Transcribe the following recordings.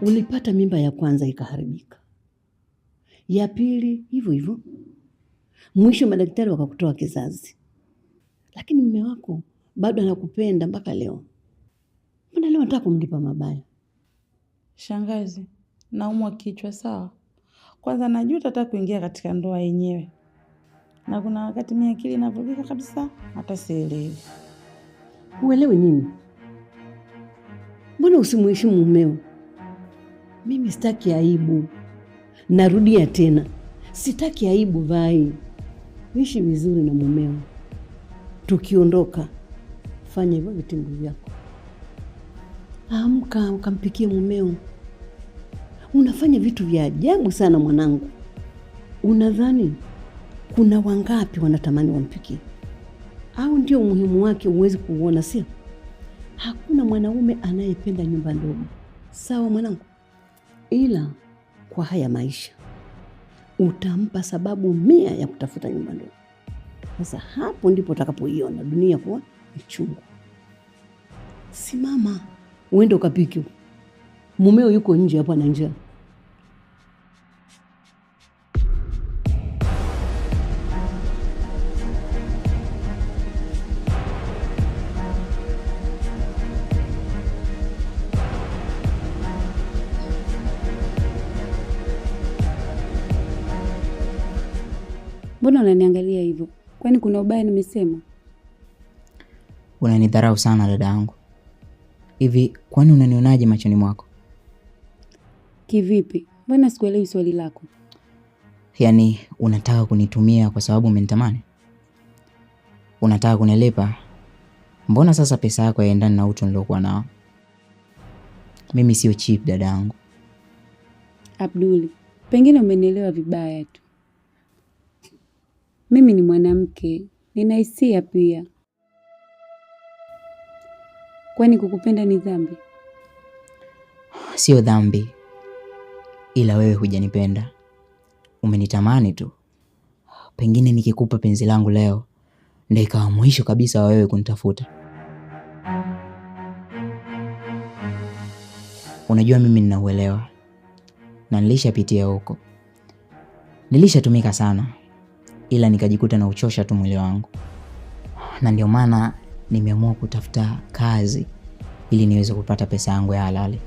Ulipata mimba ya kwanza ikaharibika, ya pili hivyo hivyo, mwisho madaktari wakakutoa kizazi. Lakini mume wako bado anakupenda mpaka leo. Mbona leo nataka kumlipa mabaya? Shangazi, naumwa kichwa sawa. Kwanza najuta hata kuingia katika ndoa yenyewe. Na kuna wakati mimi akili inavurugika kabisa, hata sielewi. Uelewi nini? Mbona usimuheshimu mumeo? Mimi sitaki aibu. Narudia tena, sitaki aibu Vai. Ishi vizuri na mumeo. Tukiondoka, fanya hivyo vitimbu vyako. Amka ukampikie mumeo. Unafanya vitu vya ajabu sana mwanangu. Unadhani kuna wangapi wanatamani wampikie? Au ndio umuhimu wake uwezi kuuona, sio? Hakuna mwanaume anayependa nyumba ndogo. Sawa mwanangu? Ila kwa haya maisha utampa sababu 100 ya kutafuta nyumba ndogo. Sasa hapo ndipo utakapoiona dunia kuwa ni chungu. Simama, uende ukapike. Mumeo yuko nje hapo na njaa. Mbona unaniangalia hivyo? Kwani kuna ubaya nimesema? Unanidharau sana dada yangu. Hivi kwani unanionaje machoni mwako? Kivipi? Mbona sikuelewi swali lako? Yaani unataka kunitumia kwa sababu umenitamani? Unataka kunilipa? Mbona sasa pesa yako haendani na utu nilokuwa nao? Mimi sio cheap dada yangu. Abduli, pengine umenielewa vibaya tu. Mimi ni mwanamke, nina hisia pia. Kwani kukupenda ni dhambi? Sio dhambi. Ila wewe hujanipenda. Umenitamani tu. Pengine nikikupa penzi langu leo, ndio ikawa mwisho kabisa wa wewe kunitafuta. Unajua mimi ninauelewa. Na nilishapitia huko. Nilishatumika sana. Ila nikajikuta na uchosha tu mwili wangu. Na ndio maana nimeamua kutafuta kazi ili niweze kupata pesa yangu ya halali.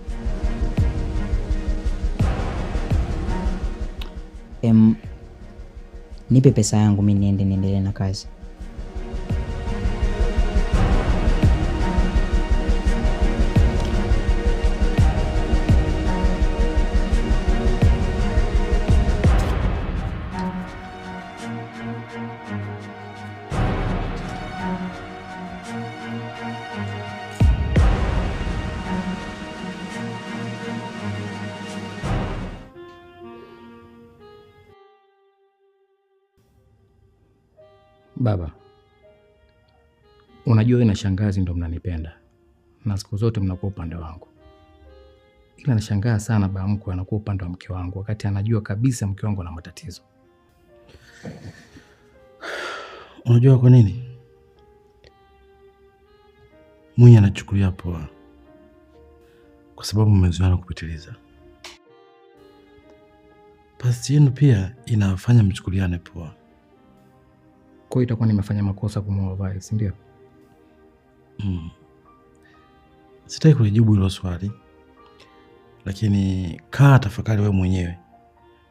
Nipe pesa yangu mimi niendelee na kazi. Baba, unajua wewe na shangazi ndo mnanipenda. Na siku zote mnakuwa upande wangu. Ila nashangaa sana baba mkwe anakuwa upande wa mke wangu wakati anajua kabisa mke wangu ana matatizo. Unajua kwa nini? Mwenye anachukulia poa. Kwa sababu mmezoeana kupitiliza. Pasi yenu pia inafanya mchukuliane poa. Kwa hiyo itakuwa nimefanya makosa kumwoa Vai, si ndio? Sitaki kujibu hilo swali. Lakini kaa tafakari wewe mwenyewe.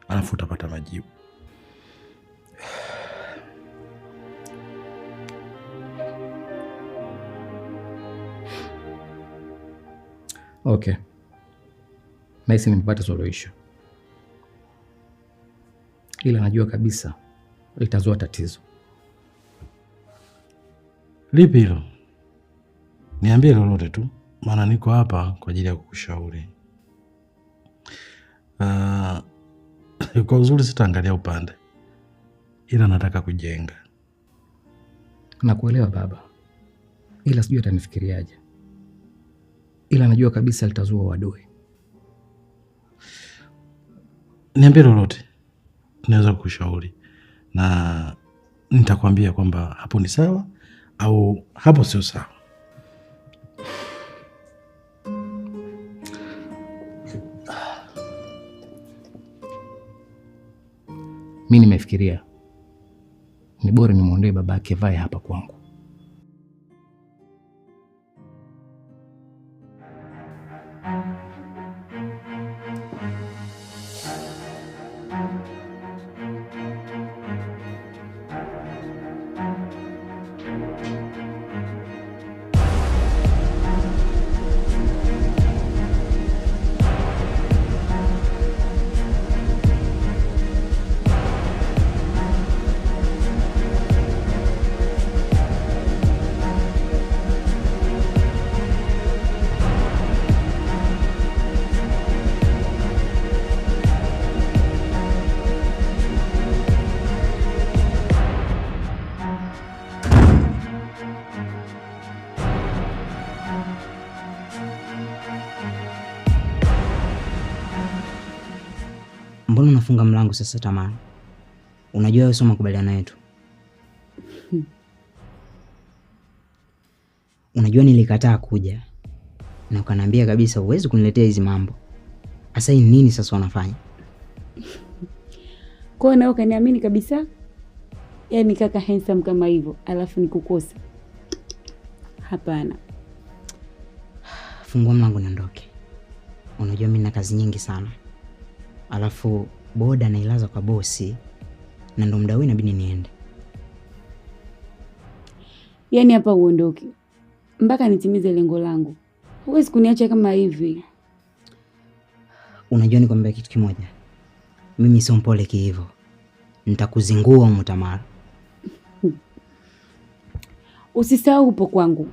Alafu utapata majibu. Okay. Nahisi nimepata suluhisho. Ila najua kabisa litazua tatizo. Lipi hilo? Niambie lolote tu, maana niko hapa kwa ajili ya kukushauri. Kwa uzuri sitaangalia upande. Ila nataka kujenga. Nakuelewa baba. Ila sijui atanifikiriaje. Ila najua kabisa litazua uadui. Niambie lolote. Naweza kukushauri. Na nitakwambia kwamba hapo ni sawa au hapo sio sawa. mi nimefikiria ni bora nimwondoe babake vae hapa kwangu. Mbona unafunga mlango sasa Tamara? Unajua wewe sio makubaliano yetu. Unajua nilikataa kuja na ukaniambia kabisa huwezi kuniletea hizi mambo. Sasa hii nini sasa unafanya? Kwa nini ukaniamini kabisa? Yaani kaka handsome kama hivyo, alafu nikukosa? Hapana. Fungua mlango niondoke. Unajua mimi na kazi nyingi sana. Alafu boda nailaza kwa bosi na ndo muda huu inabidi niende. Yaani hapa uondoke mpaka nitimize lengo langu. Huwezi kuniacha kama hivi. Unajua nikwambia kitu kimoja. Mimi sio mpole hivyo. Nitakuzingua Tamara. Usisahau upo kwangu.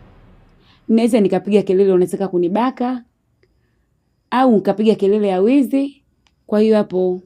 Naweza nikapiga kelele unataka kunibaka au nikapiga kelele ya wizi. Kwa hiyo hapo